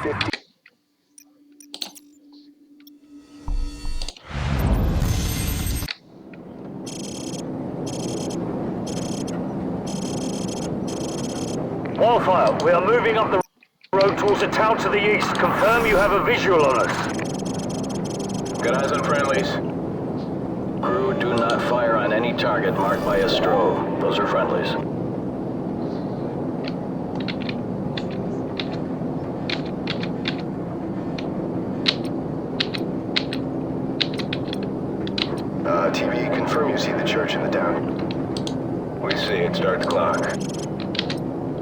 50. Wildfire, we are moving up the road towards a town to the east. Confirm you have a visual on us. Good eyes on friendlies. Crew, do not fire on any target marked by a strobe. Those are friendlies. TV, confirm you see the church in the town. We see it. Start the clock.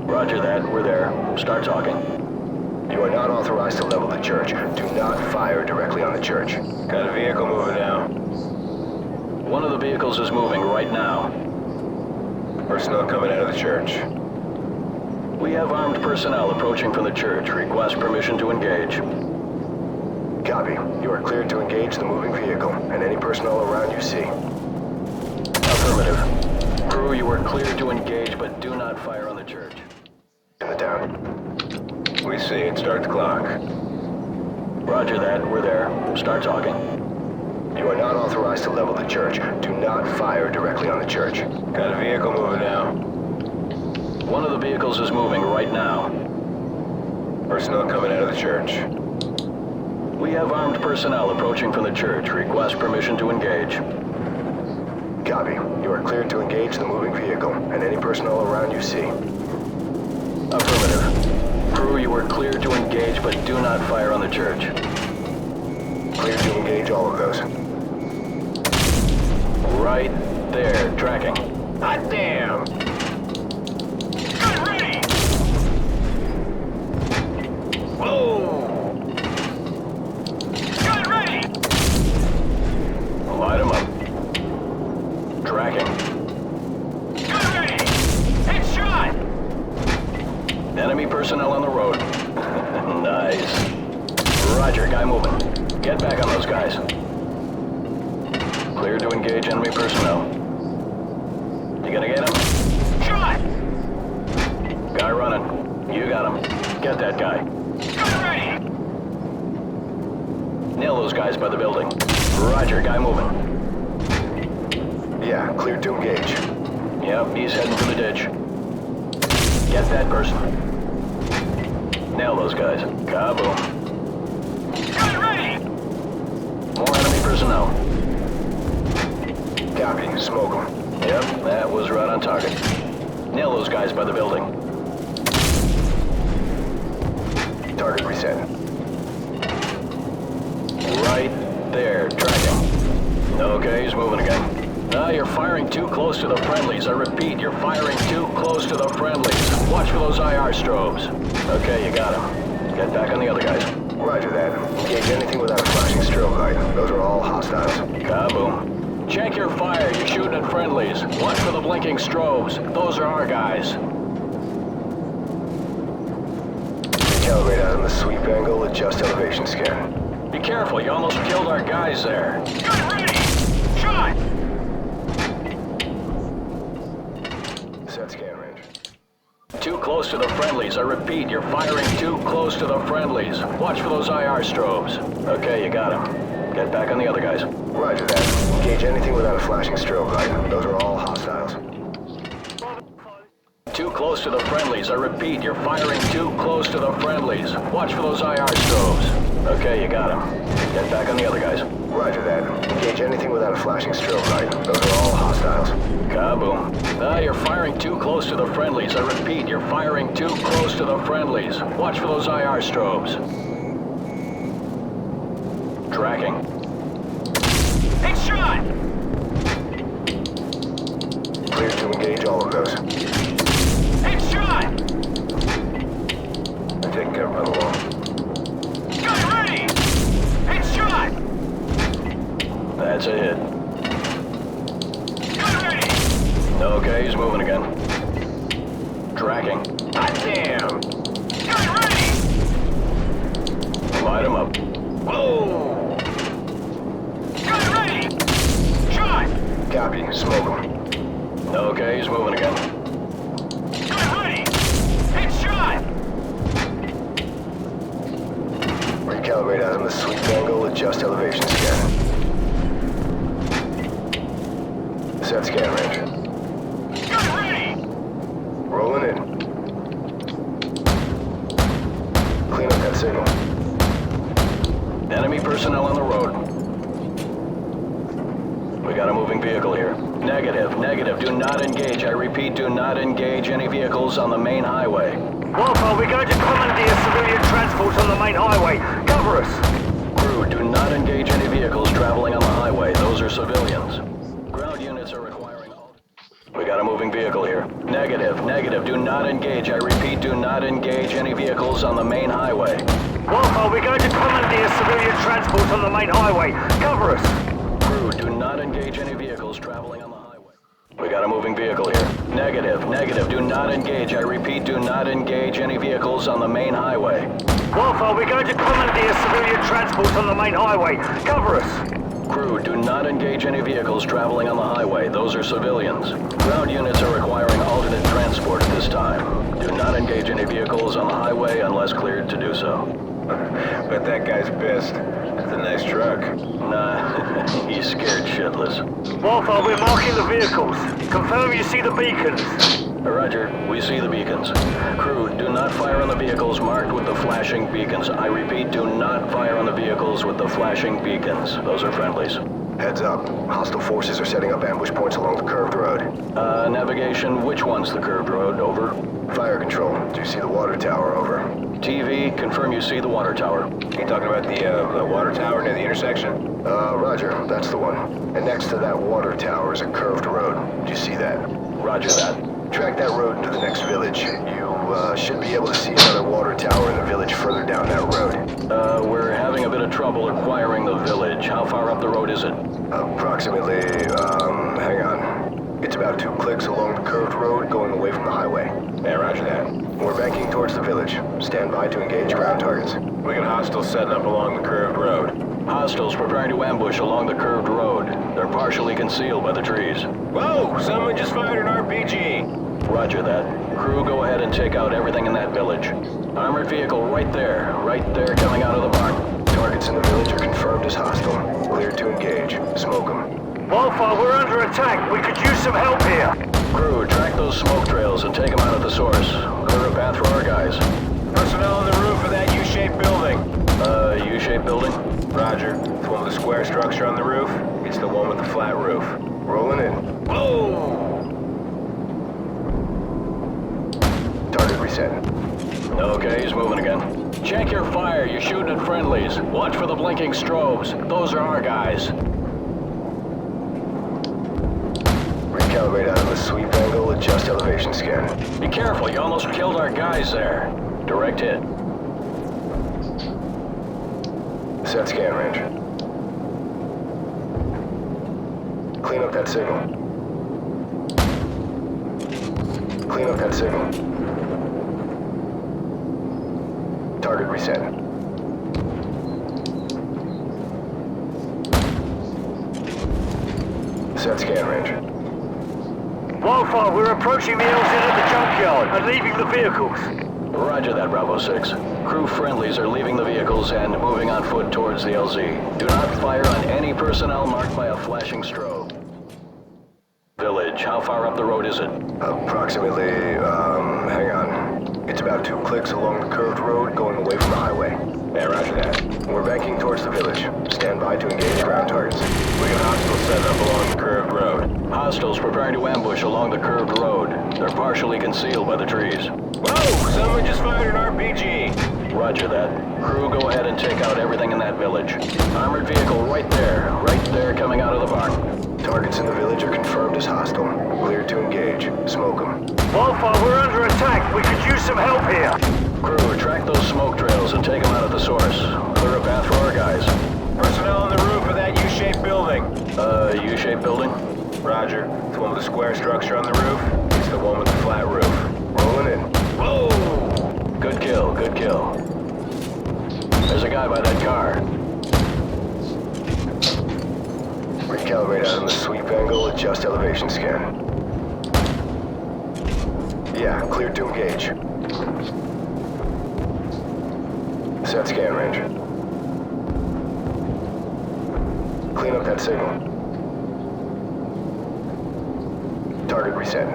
Roger that. We're there. Start talking. You are not authorized to level the church. Do not fire directly on the church. Got a vehicle moving now. One of the vehicles is moving right now. Personnel coming out of the church. We have armed personnel approaching from the church. Request permission to engage. Copy. You are cleared to engage the moving vehicle and any personnel around you see. Affirmative. Crew, you are cleared to engage, but do not fire on the church. In the town. We see it. Start the clock. Roger that. We're there. Start talking. You are not authorized to level the church. Do not fire directly on the church. Got a vehicle moving now. One of the vehicles is moving right now. Personnel coming out of the church. We have armed personnel approaching from the church. Request permission to engage. Copy. You are cleared to engage the moving vehicle and any personnel around you see. Affirmative. Crew, you are cleared to engage, but do not fire on the church. Cleared to engage all of those. Right there. Tracking. Hot damn! Gun ready! Whoa! Gun ready! Light 'em up. Tracking. Gun ready! Headshot! Enemy personnel on the road. Nice. Roger, guy moving. Get back on those guys. Clear to engage enemy personnel. You gonna get him? Shot! Guy running. You got him. Get that guy. Gun ready! Nail those guys by the building. Roger, guy moving. Yeah, cleared to engage. Yep, he's heading for the ditch. Get that person. Nail those guys. Kaboom. Gun ready! More enemy personnel. Copy. Smoke them. Yep, that was right on target. Nail those guys by the building. Target reset. Right there, tracking. Okay, he's moving again. No, you're firing too close to the friendlies. I repeat, you're firing too close to the friendlies. Watch for those IR strobes. Okay, you got him. Get back on the other guys. Roger that. Engage anything without a flashing strobe light. Those are all hostiles. Kaboom. Check your fire. You're shooting at friendlies. Watch for the blinking strobes. Those are our guys. Recalibrate out on the sweep angle. Adjust elevation scan. Be careful. You almost killed our guys there. Gun ready! Shot! Set scan range. Too close to the friendlies. I repeat, you're firing too close to the friendlies. Watch for those IR strobes. Okay, you got him. Get back on the other guys. Roger that. Engage anything without a flashing strobe light. Those are all hostiles. Too close to the friendlies. I repeat, you're firing too close to the friendlies. Watch for those IR strobes. Okay, you got him. Get back on the other guys. Roger that. Engage anything without a flashing strobe light. Those are all hostiles. Kaboom. Ah, you're firing too close to the friendlies. I repeat, you're firing too close to the friendlies. Watch for those IR strobes. Tracking. Headshot! Cleared to engage all of those. Headshot! They're taken care of by the wall. Gun ready! Headshot! That's a hit. Gun ready! Okay, he's moving again. Tracking. Hot damn! Gun ready! Light him up. Whoa! Gun ready! Shot! Copy. Smoke them. Okay, he's moving again. Gun ready! Headshot! sweep angle, adjust elevation scan. Set scan range. Get ready! Rolling in. Clean up that signal. Enemy personnel on the road. We got a moving vehicle here. Negative, negative. Do not engage. I repeat, do not engage any vehicles on the main highway. Wildfire, we're going to commandeer civilian transport on the main highway. Cover us! Crew, do not engage any vehicles traveling on the highway. Those are civilians. Ground units are requiring all... We got a moving vehicle here. Negative, negative. Do not engage. I repeat, do not engage any vehicles on the main highway. Wildfire, we're going to commandeer civilian transport on the main highway. Cover us! Crew, do not engage any vehicles traveling on the highway. We got a moving vehicle here. Negative, negative. Do not engage. I repeat, do not engage any vehicles on the main highway. Wildfire, we're going to commandeer civilian transport on the main highway. Cover us! Crew, do not engage any vehicles traveling on the highway. Those are civilians. Ground units are requiring alternate transport at this time. Do not engage any vehicles on the highway unless cleared to do so. Bet that guy's pissed. That's a nice truck. Nah, he's scared shitless. Wildfire, we're marking the vehicles. Confirm you see the beacons. Roger, we see the beacons. Crew, do not fire on the vehicles marked with the flashing beacons. I repeat, do not fire on the vehicles with the flashing beacons. Those are friendlies. Heads up. Hostile forces are setting up ambush points along the curved road. Navigation, which one's the curved road? Over. Fire control. Do you see the water tower? Over. TV, confirm you see the water tower. You talking about the water tower near the intersection? Roger. That's the one. And next to that water tower is a curved road. Do you see that? Roger that. Track that road into the next village. You should be able to see another water tower in the village further down that road. We're having a bit of trouble acquiring the village. How far up the road is it? Approximately, hang on. It's about 2 clicks along the curved road going away from the highway. Yeah, roger that. We're banking towards the village. Stand by to engage ground targets. We got hostiles setting up along the curved road. Hostiles preparing to ambush along the curved road. They're partially concealed by the trees. Whoa! Someone just fired an RPG! Roger that. Crew, go ahead and take out everything in that village. Armored vehicle right there coming out of the barn. Targets in the village are confirmed as hostile. Cleared to engage. Smoke them. Wildfire, we're under attack. We could use some help here. Crew, track those smoke trails and take them out at the source. Clear a path for our guys. Personnel on the roof of that U-shaped building. U-shaped building? Roger. The one with the square structure on the roof. It's the one with the flat roof. Rolling in. Whoa! Target reset. Okay, he's moving again. Check your fire. You're shooting at friendlies. Watch for the blinking strobes. Those are our guys. Recalibrate out of the sweep angle, adjust elevation scan. Be careful, you almost killed our guys there. Direct hit. Set scan range. Clean up that signal. Clean up that signal. Target reset. Set scan range. Wildfire, we're approaching the LZ at the junkyard and leaving the vehicles. Roger that, Bravo 6. Crew friendlies are leaving the vehicles and moving on foot towards the LZ. Do not fire on any personnel marked by a flashing strobe. Village, how far up the road is it? Approximately, hang on. It's about 2 clicks along the curved road going away from the highway. Yeah, roger that. We're banking towards the village. Stand by to engage ground targets. We got hostiles setting up along the curved road. Hostiles preparing to ambush along the curved road. They're partially concealed by the trees. Whoa! Someone just fired an RPG! Roger that. Crew, go ahead and take out everything in that village. Armored vehicle right there coming out of the barn. Targets in the village are confirmed as hostile. Cleared to engage. Smoke them. Wildfire, we're under attack. We could use some help here. Crew, track those smoke trails and take them out at the source. Clear a path for our guys. Personnel on the roof of that U-shaped building. U-shaped building? Roger. The one with the square structure on the roof. It's the one with the flat roof. Rolling in. Whoa! Good kill, good kill. There's a guy by that car. Recalibrate out of the sweep angle, adjust elevation scan. Yeah, cleared to engage. Set scan range. Clean up that signal. Target reset.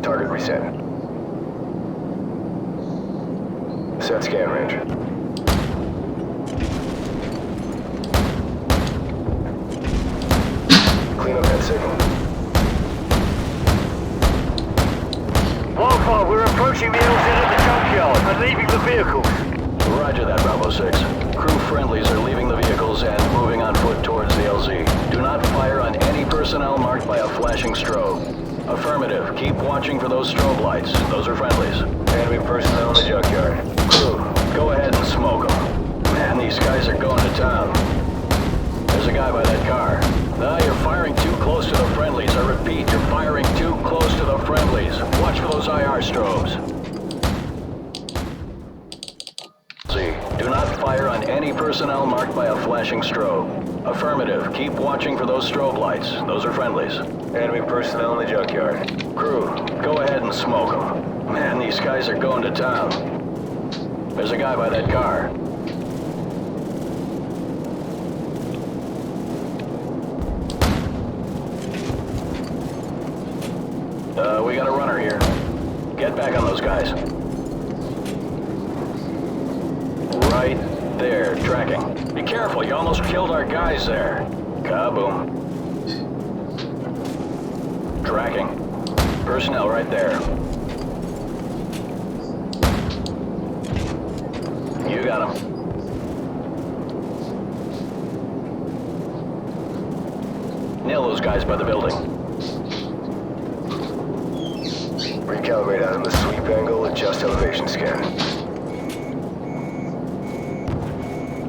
Target reset. Set scan range. Clean up that signal. Wildfire, we're approaching the LZ at the junkyard and leaving the vehicles. Roger that, Bravo 6. Crew friendlies are leaving the vehicles and moving on foot towards the LZ. Do not fire on any personnel marked by a flashing strobe. Affirmative. Keep watching for those strobe lights. Those are friendlies. Enemy personnel in the junkyard. Crew, go ahead and smoke them. Man, these guys are going to town. There's a guy by that car. Now you're firing too close to the friendlies. I repeat, you're firing too close to the friendlies. Watch for those IR strobes. Do not fire on any personnel marked by a flashing strobe. Affirmative. Keep watching for those strobe lights. Those are friendlies. Enemy personnel in the junkyard. Crew, go ahead and smoke them. Man, these guys are going to town. There's a guy by that car. We got a runner here. Get back on those guys. Right there, tracking. Be careful, you almost killed our guys there. Kaboom. Tracking. Personnel right there. You got him. Nail those guys by the building. Recalibrate out on the sweep angle, adjust elevation scan.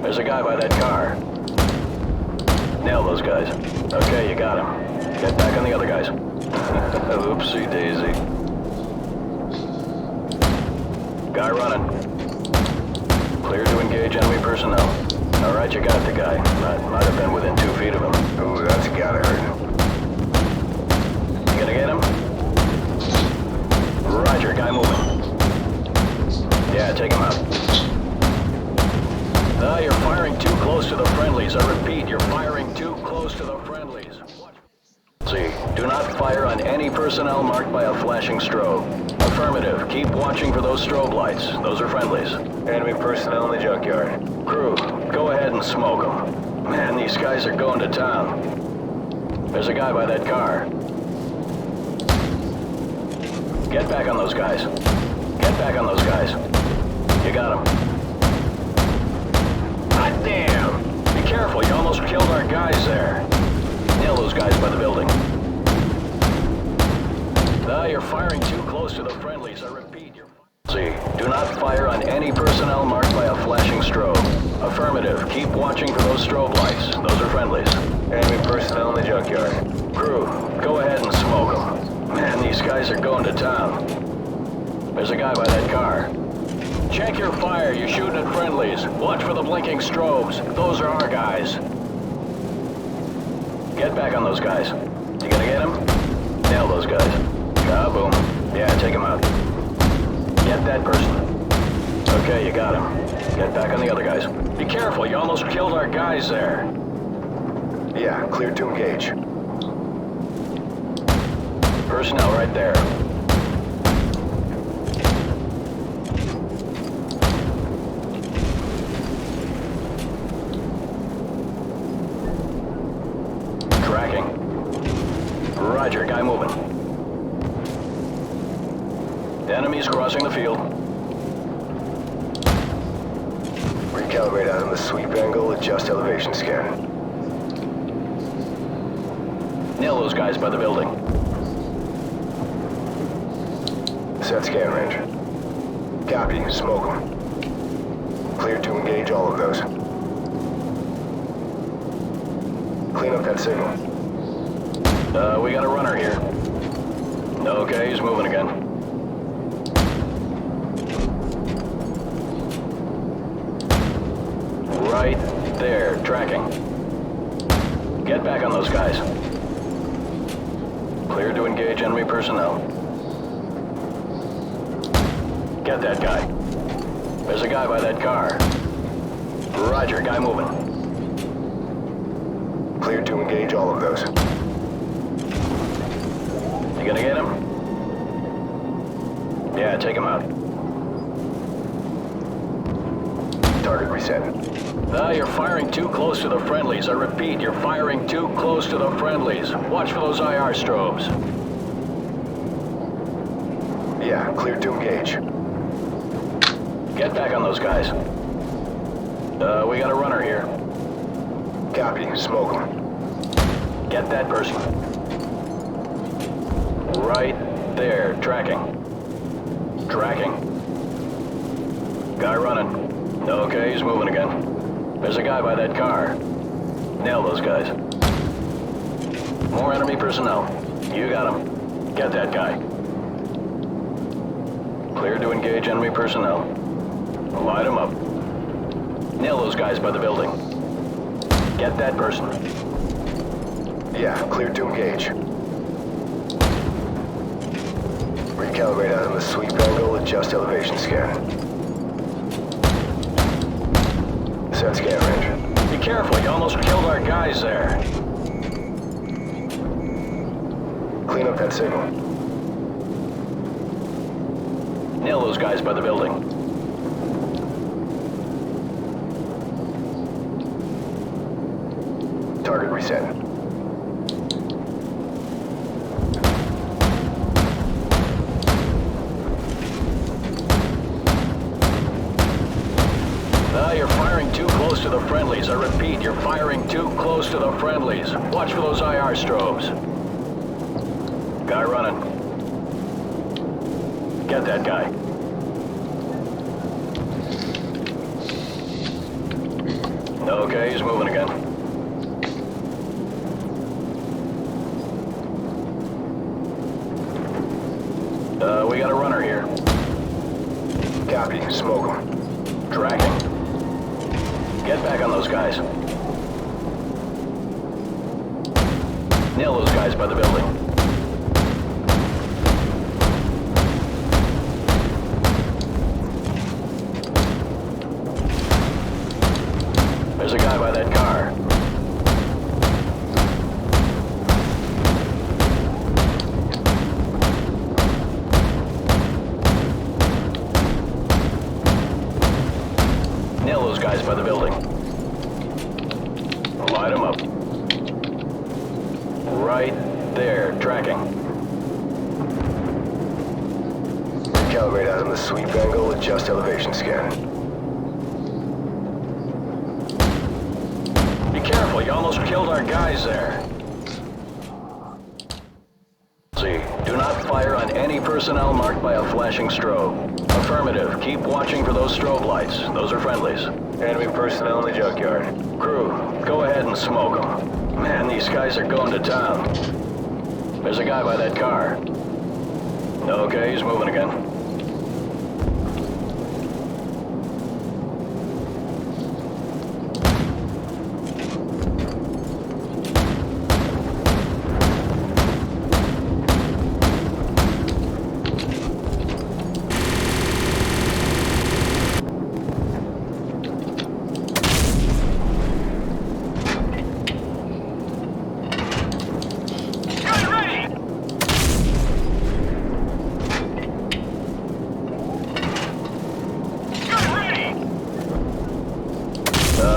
There's a guy by that car. Nail those guys. Okay, you got him. Get back on the other guys. Oopsie daisy. Guy running. Clear to engage enemy personnel. Alright, you got the guy. Might have been within 2 feet of him. Ooh, that's gotta hurt. You gonna get him? Roger, guy moving. Yeah, take him out. You're firing too close to the friendlies. I repeat, you're firing too close to the friendlies. See, do not fire on any personnel marked by a flashing strobe. Affirmative. Keep watching for those strobe lights. Those are friendlies. Enemy personnel in the junkyard. Crew, go ahead and smoke them. Man, these guys are going to town. There's a guy by that car. Get back on those guys. Get back on those guys. You got them. God damn! Be careful, you almost killed our guys there. Nail those guys by the building. You're firing too close to the friendlies. I repeat, you're... See, do not fire on any personnel marked by a flashing strobe. Affirmative. Keep watching for those strobe lights. Those are friendlies. Enemy personnel in the junkyard. Crew, go ahead and smoke them. Man, these guys are going to town. There's a guy by that car. Check your fire. You're shooting at friendlies. Watch for the blinking strobes. Those are our guys. Get back on those guys. You gonna get him? Nail those guys. Kaboom. Yeah, take him out. Get that person. Okay, you got him. Get back on the other guys. Be careful, you almost killed our guys there. Yeah, clear to engage. Personnel right there. Tracking. Roger, guy moving. Enemies crossing the field. Recalibrate out on the sweep angle, adjust elevation scan. Nail those guys by the building. Set scan range. Copy, smoke them. Clear to engage all of those. Clean up that signal. We got a runner here. Okay, he's moving again. Right there, tracking. Get back on those guys. Clear to engage enemy personnel. Get that guy. There's a guy by that car. Roger, guy moving. Cleared to engage all of those. You gonna get him? Yeah, take him out. Target reset. You're firing too close to the friendlies. I repeat, you're firing too close to the friendlies. Watch for those IR strobes. Yeah, cleared to engage. Get back on those guys. We got a runner here. Copy, smoke them. Get that person. Right there, tracking. Tracking. Guy running. Okay, he's moving again. There's a guy by that car. Nail those guys. More enemy personnel. You got him. Get that guy. Clear to engage enemy personnel. Light them up. Nail those guys by the building. Get that person. Yeah, cleared to engage. Recalibrate out on the sweep angle, adjust elevation scan. Set scan range. Be careful, you almost killed our guys there. Clean up that signal. Nail those guys by the building. Target reset. You're firing too close to the friendlies. I repeat, you're firing too close to the friendlies. Watch for those IR strobes. Guy running. Get that guy. Okay, he's moving again. We got a runner here. Copy, smoke them. Tracking. Get back on those guys. Nail those guys by the building. There's a guy by that car. Nail those guys by the building. Light them up. Right there, tracking. Recalibrate out on the sweep angle, adjust elevation scan. Be careful, you almost killed our guys there. See, do not fire on any personnel marked by a flashing strobe. Affirmative, keep watching for those strobe lights. Those are friendlies. Enemy personnel in the junkyard. Crew, go ahead and smoke them. Man, these guys are going to town. There's a guy by that car. Okay, he's moving again.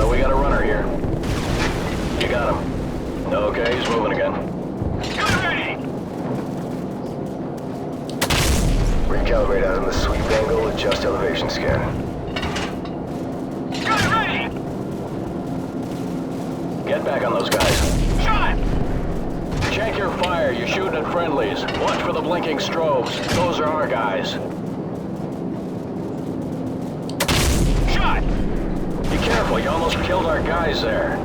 We got a runner here. You got him. Okay, he's moving again. Recalibrate out on the sweep angle, adjust elevation scan. Get back on those guys. Check your fire. You're shooting at friendlies. Watch for the blinking strobes. Those are our guys. Be careful, you almost killed our guys there.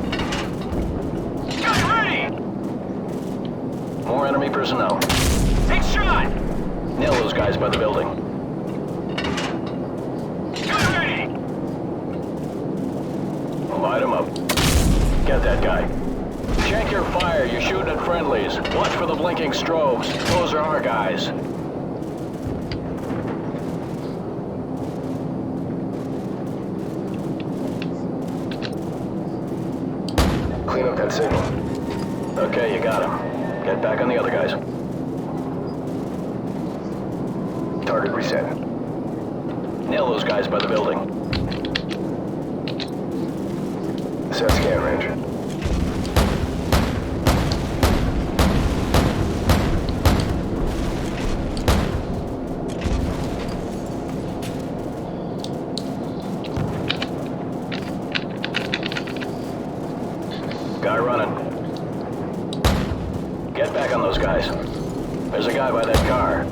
More enemy personnel. Take shot! Nail those guys by the building. Light them up. Get that guy. Check your fire, you're shooting at friendlies. Watch for the blinking strobes. Those are our guys. Clean up that signal. Okay, you got him. Get back on the other guys. Target reset. Nail those guys by the building. Set scan range. Guy running. Get back on those guys. There's a guy by that car.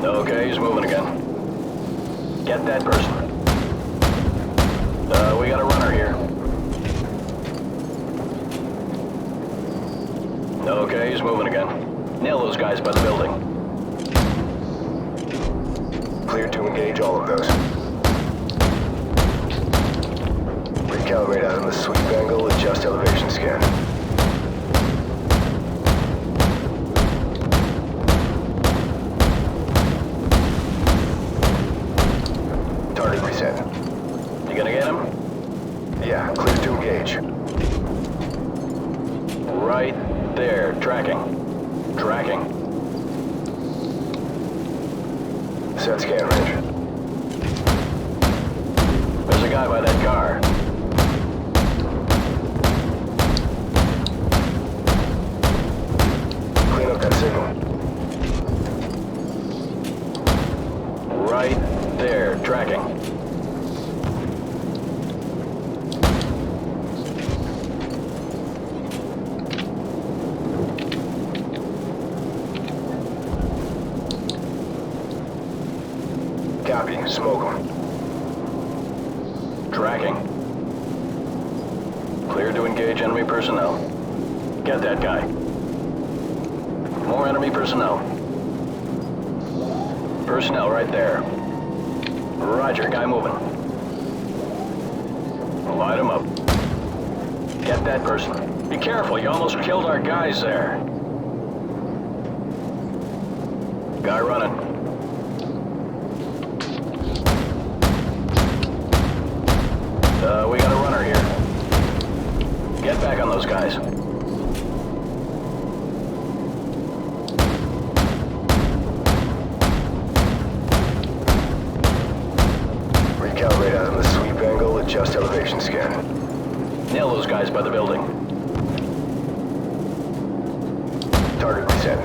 Okay, he's moving again. Get that person. We got a runner here. Okay, he's moving again. Nail those guys by the building. Cleared to engage all of those. Recalibrate out of the sweep angle, adjust elevation scan. Target reset. You gonna get him? Yeah, cleared to engage. Right there. Tracking. Tracking. Set scan range. There's a guy by that car. Clean up that signal. Right there. Tracking. Copy. Smoke them. Tracking. Clear to engage enemy personnel. Get that guy. More enemy personnel. Personnel right there. Roger, guy moving. Light him up. Get that person. Be careful, you almost killed our guys there. Guy running. We got a runner here. Get back on those guys. Recalibrate out of the sweep angle, adjust elevation scan. Nail those guys by the building. Target reset.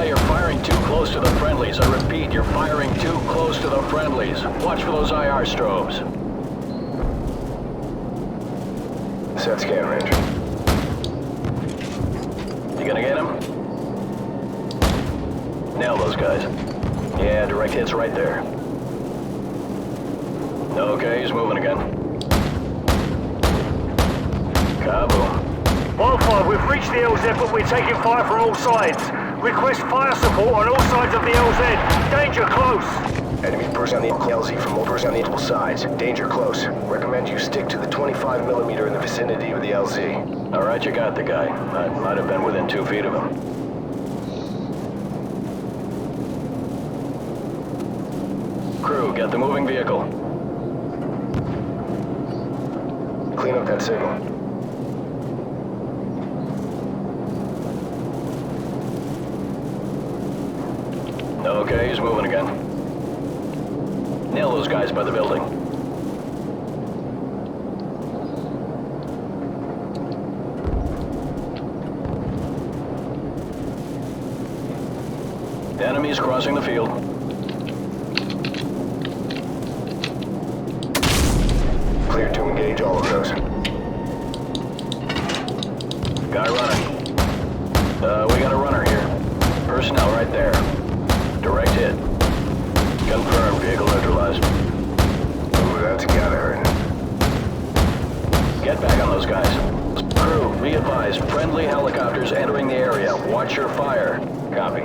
You're firing too close to the friendlies. I repeat, you're firing too close to the friendlies. Watch for those IR strobes. Set scan range. You gonna get him? Nail those guys. Yeah, direct hits right there. Okay, he's moving again. Kaboom. Wildfire, we've reached the LZ, but we're taking fire from all sides. Request fire support on all sides of the LZ. Danger close. Enemy personnel on the LZ from multiple sides. Danger close. Recommend you stick to the 25mm in the vicinity of the LZ. All right, you got the guy. I might have been within 2 feet of him. Crew, get the moving vehicle. Clean up that signal. Okay, he's moving again. Nail those guys by the building. The enemy's crossing the field. Clear to engage all of those. Guy running. We got a runner here. Personnel right there. Direct hit. Confirmed, vehicle neutralized. Ooh, that's gotta hurt. Get back on those guys. Crew, be advised, friendly helicopters entering the area. Watch your fire. Copy.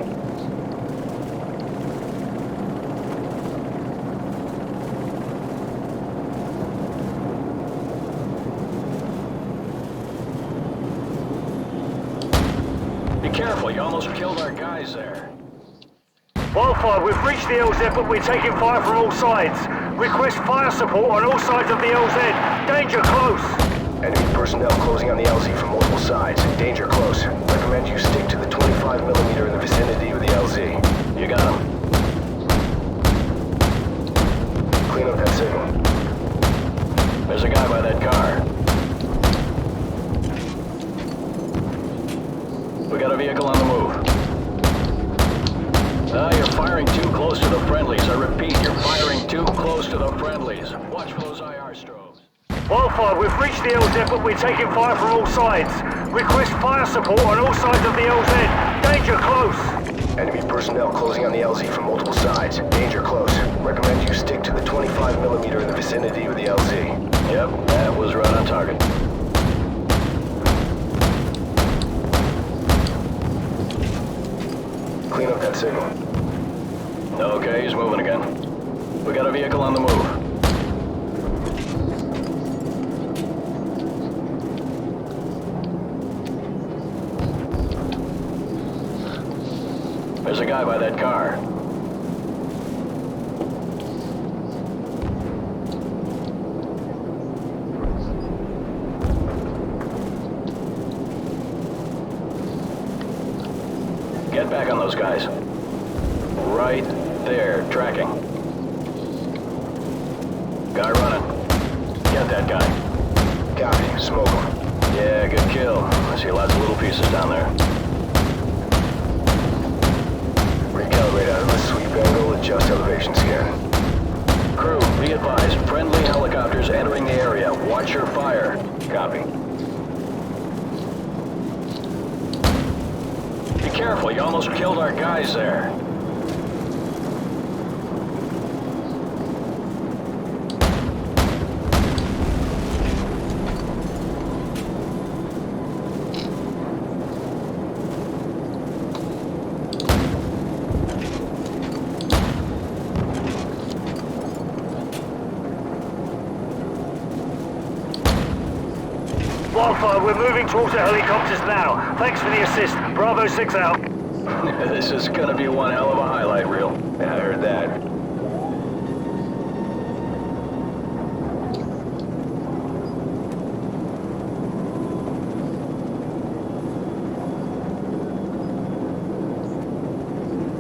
Be careful, you almost killed our guys there. Wildfire, we've reached the LZ, but we're taking fire from all sides. Request fire support on all sides of the LZ. Danger close. Enemy personnel closing on the LZ from multiple sides. Danger close. Recommend you stick to the 25mm in the vicinity of the LZ. You got him. Clean up that signal. There's a guy by that car. We got a vehicle on the move. You're firing too close to the friendlies. I repeat, you're firing too close to the friendlies. Watch for those IR strobes. Wildfire, we've reached the LZ, but we're taking fire from all sides. Request fire support on all sides of the LZ. Danger close. Enemy personnel closing on the LZ from multiple sides. Danger close. Recommend you stick to the 25mm in the vicinity of the LZ. Yep, that was right on target. Clean up that signal. Okay, he's moving again. We got a vehicle on the move. There's a guy by that car. Get back on those guys. Right there, tracking. Guy running. Get that guy. Copy. Smoke him. Yeah, good kill. I see lots of little pieces down there. Recalibrate out of the sweep angle. Adjust elevation scan. Crew, be advised. Friendly helicopters entering the area. Watch your fire. Copy. Be careful, you almost killed our guys there. Wildfire, we're moving towards the helicopters now. Thanks for the assist. Bravo 6 out. This is gonna be one hell of a highlight reel. Yeah, I heard that.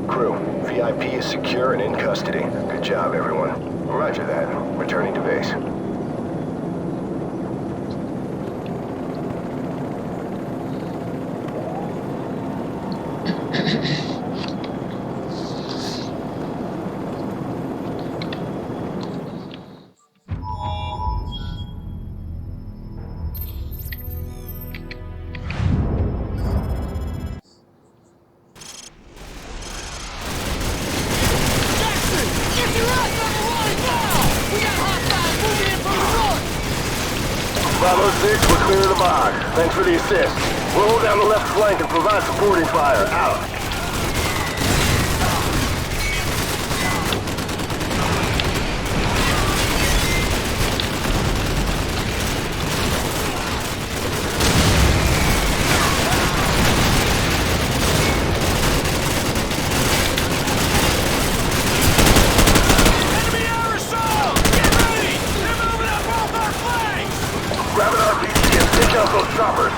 Crew, VIP is secure and in custody. Good job, everyone. Roger that. Returning to base. Bravo 6, we're clear of the box. Thanks for the assist. We'll hold down the left flank and provide supporting fire. Out. Grab an RPG and take out those choppers.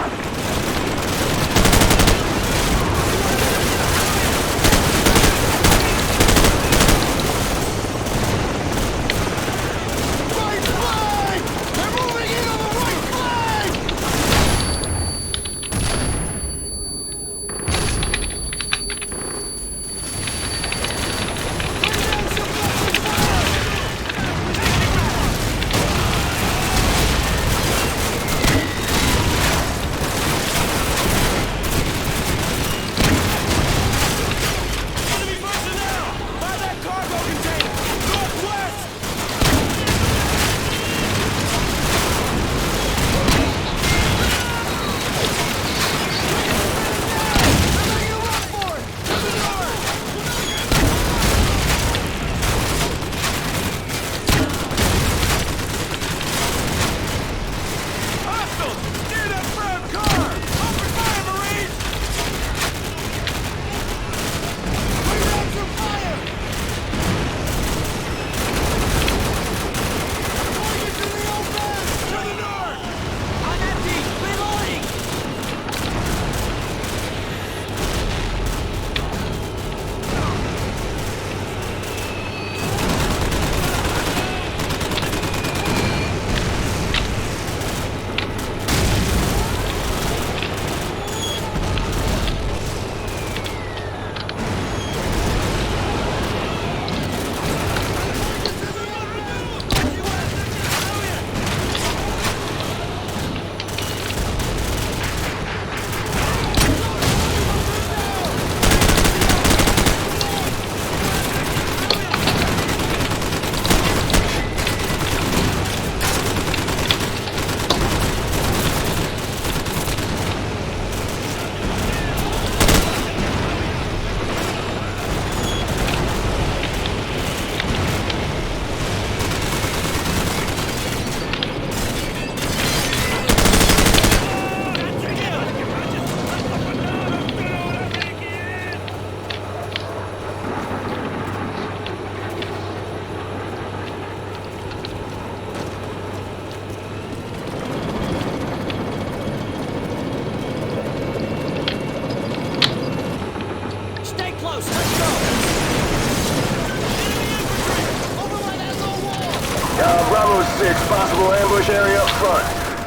6, possible ambush area up front.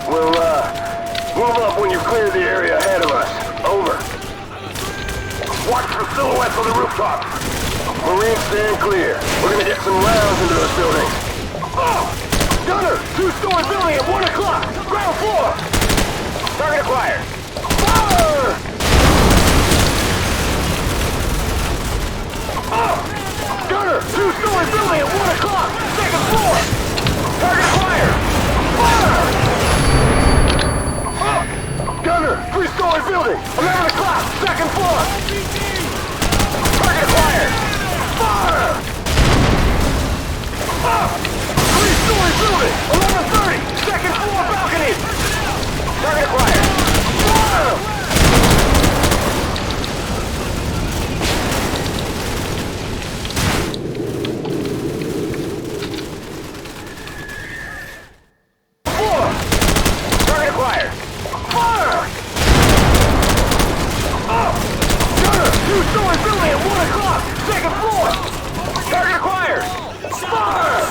We'll, move up when you've cleared the area ahead of us. Over. Watch for silhouettes on the rooftop. Marines stand clear. We're gonna get some rounds into those buildings. Oh! Gunner! 2-story building at 1 o'clock! Ground floor! Target acquired. Fire! Oh! Gunner! 2-story building at 1 o'clock! Second floor! Target acquired! Fire! Oh! Gunner! 3-story building! 11 o'clock! Second floor! Target acquired! Fire! Oh! 3-story building! 11:30! Second floor balcony! Target acquired! Fire! Target acquired! Fire! Oh! Gunner! 2-story building at 1 o'clock! Second floor! Target acquired! Fire!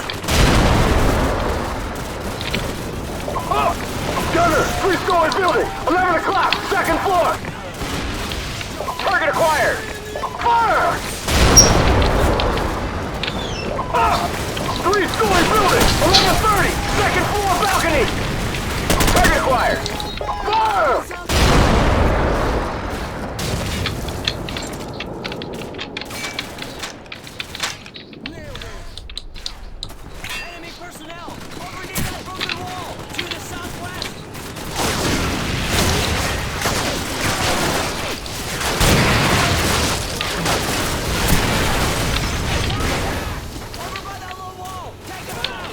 Oh! Gunner! 3-story building! 11 o'clock! Second floor! Target acquired! Fire! Oh! 3-story building! 11:30! Second floor balcony! Target acquired! Fire! Enemy personnel! Over near that broken wall! To the southwest! Over by that low wall! Take him out!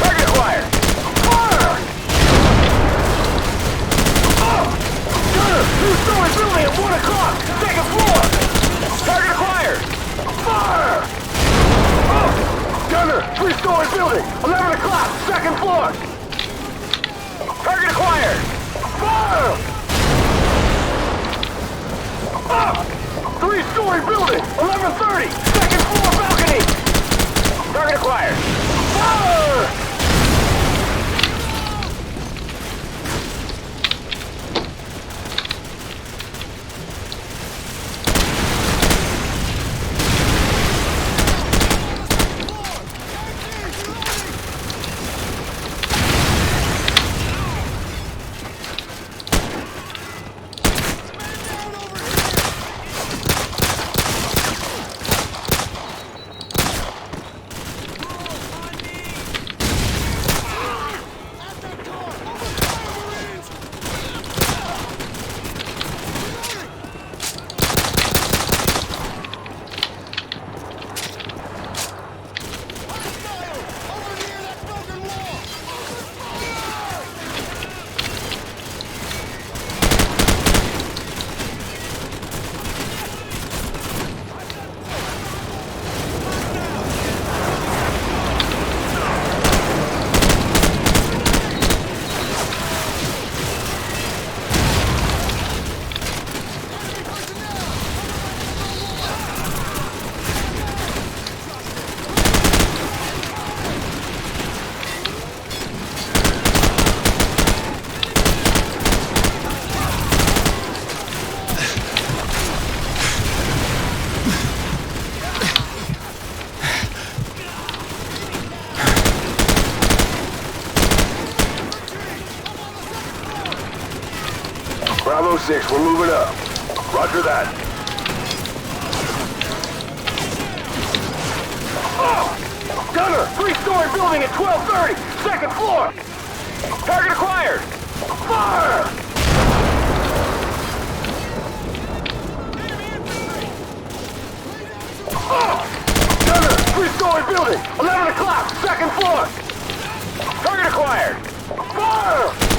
Target acquired! Fire! Oh! Gunner! 2-story building at 1 o'clock! Second floor! Target acquired! Fire! Oh! Gunner! 3-story building! 11 o'clock! Second floor! Target acquired! Fire! Oh! 3-story building! 11:30! Second floor balcony! Target acquired! Fire! Bravo 6, we're moving up. Roger that. Oh! Gunner! 3-story building at 12:30! Second floor! Target acquired! Fire! Oh! Gunner! 3-story building! 11 o'clock! Second floor! Target acquired! Fire!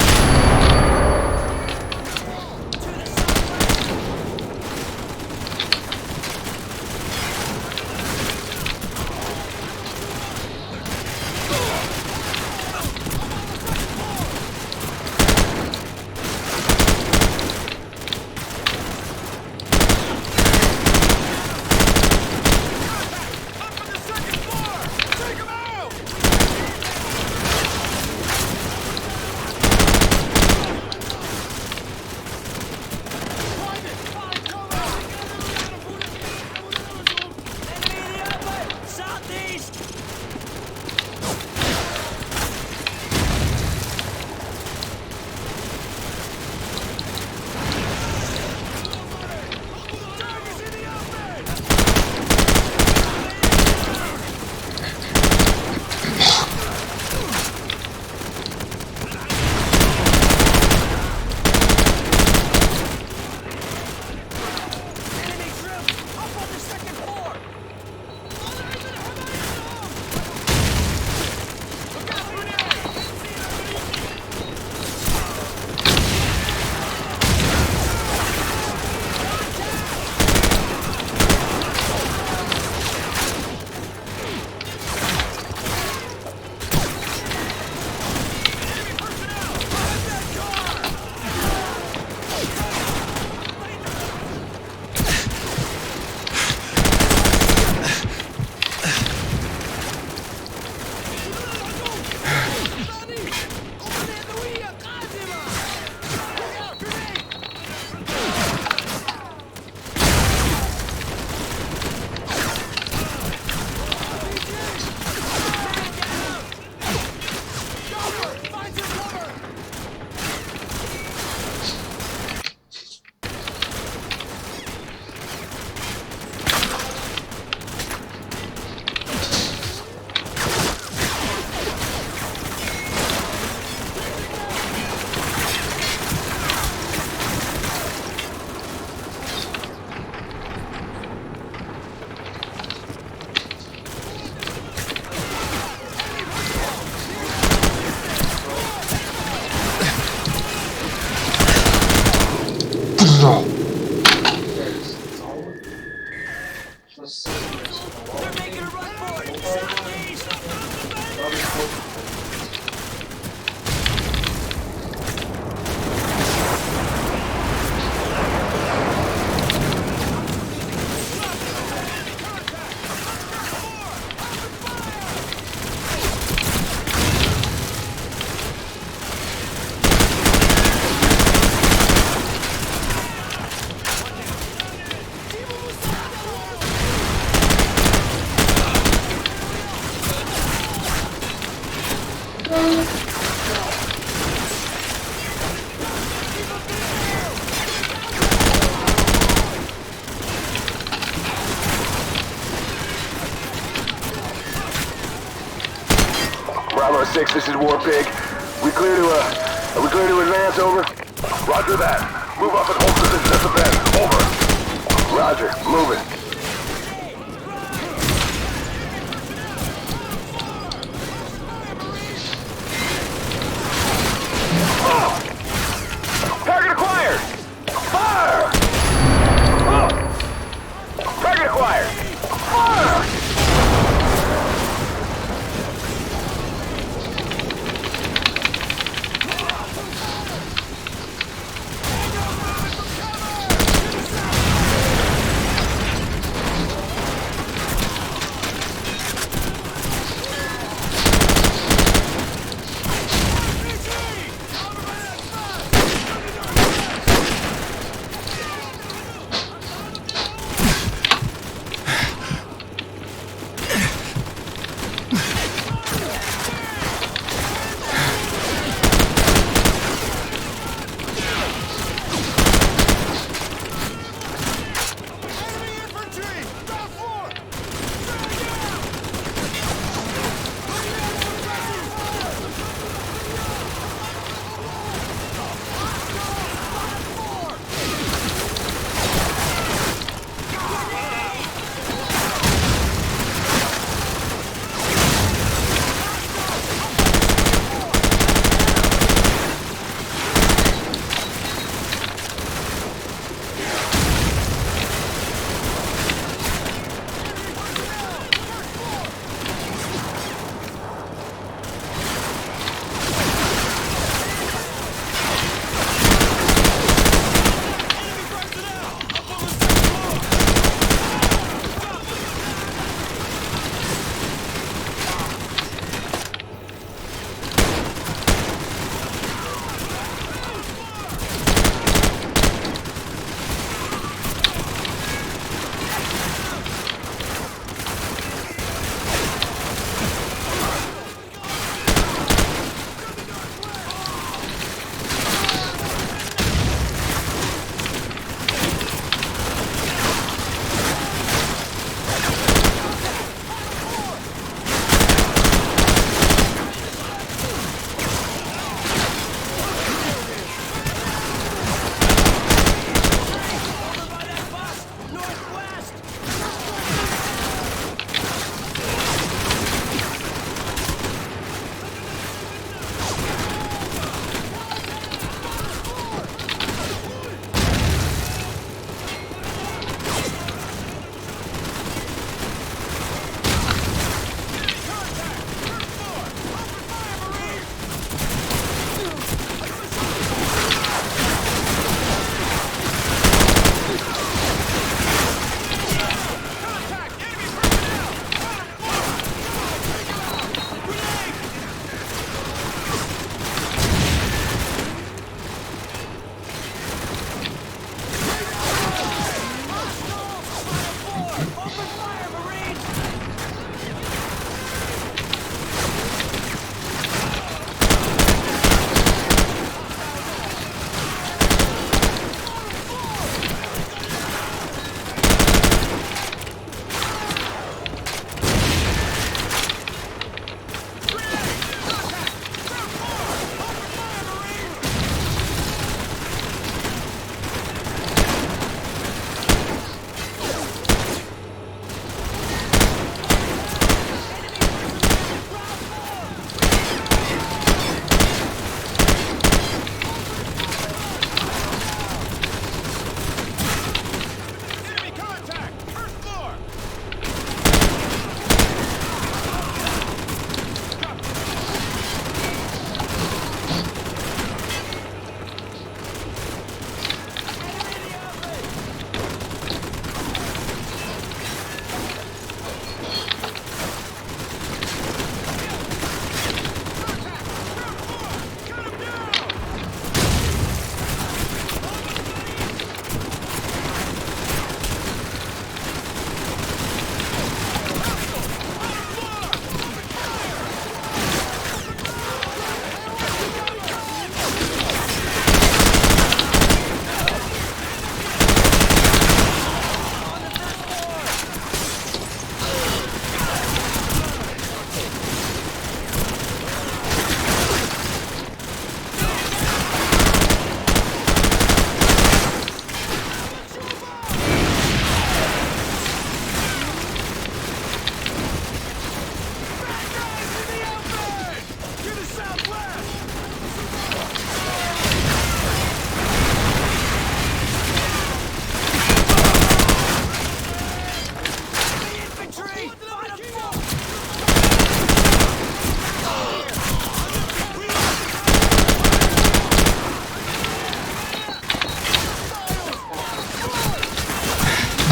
They're making a run for it! Southeast! Bravo 6, this is Warpig. We clear to advance, over? Roger that. Move up and hold position at the bend. Over. Roger, moving. Target acquired! Fire! Target acquired! Fire!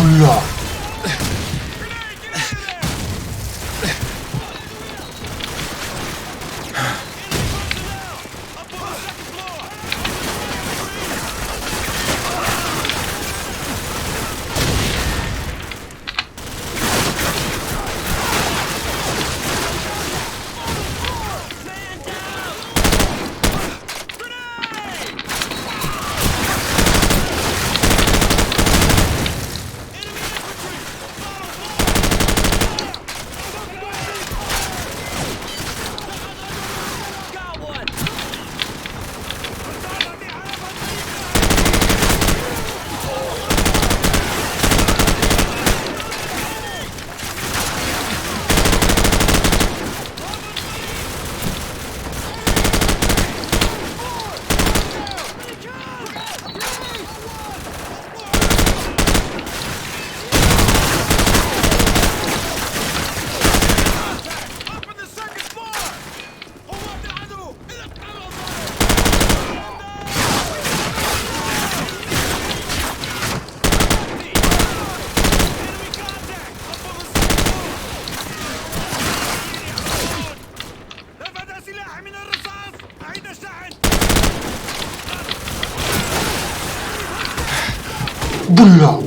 불러. Got one! نفذ سلاحي من الرصاص. أعيد الشحن. 불러.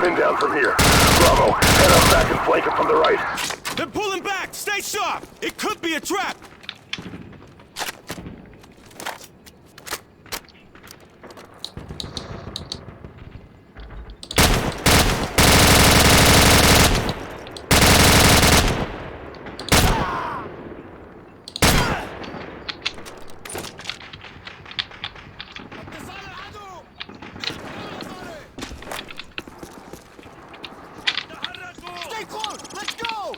pin down from here. Bravo, head up back and flank him from the right. They're pulling back! Stay sharp! It could be a trap! Stay close! Let's go!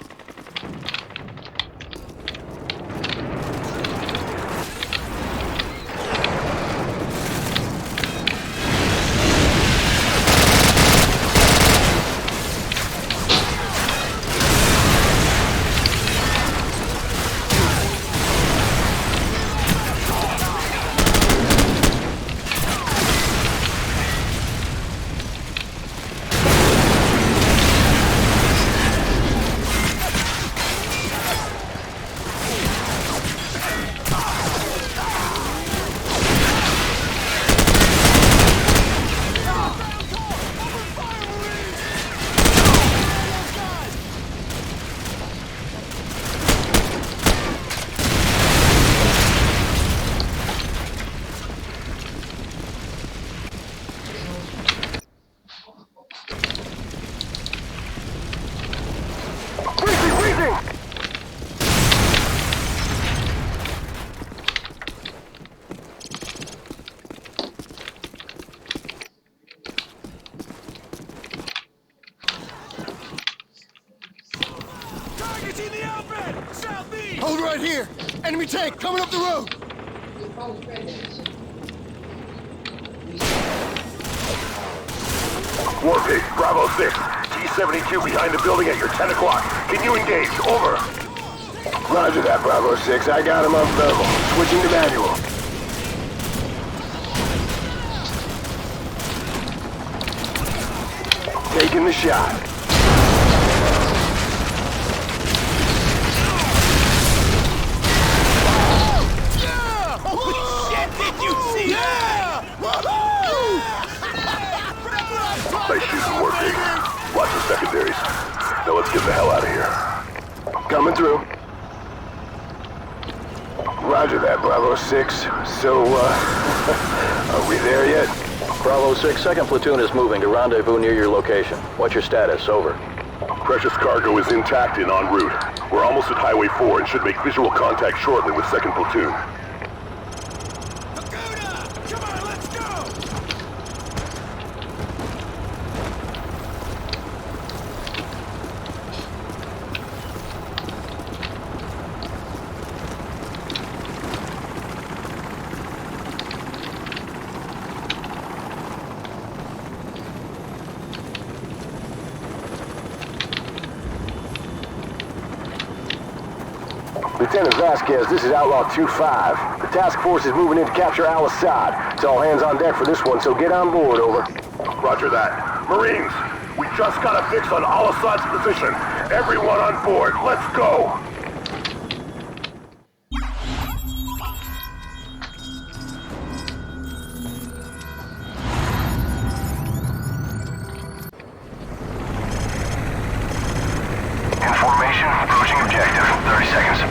Targets in the outbed! Southeast! Hold right here! Enemy tank coming up the road! Warpig, Bravo 6. T-72 behind the building at your 10 o'clock. Can you engage? Over. Roger that, Bravo 6. I got him on thermal. Switching to manual. Taking the shot. Nice shooting, Warpig. Lots of secondaries. Now let's get the hell out of here. Coming through. Roger that, Bravo 6. So, are we there yet? Bravo 6, 2nd platoon is moving to rendezvous near your location. What's your status? Over. Precious cargo is intact and en route. We're almost at Highway 4 and should make visual contact shortly with 2nd platoon. Pagoda! Come on, let's go! Lieutenant Vasquez, this is Outlaw 2-5. The task force is moving in to capture Al-Assad. It's all hands on deck for this one, so get on board, over. Roger that. Marines, we just got a fix on Al-Assad's position. Everyone on board, let's go! Information approaching objective. 30 seconds.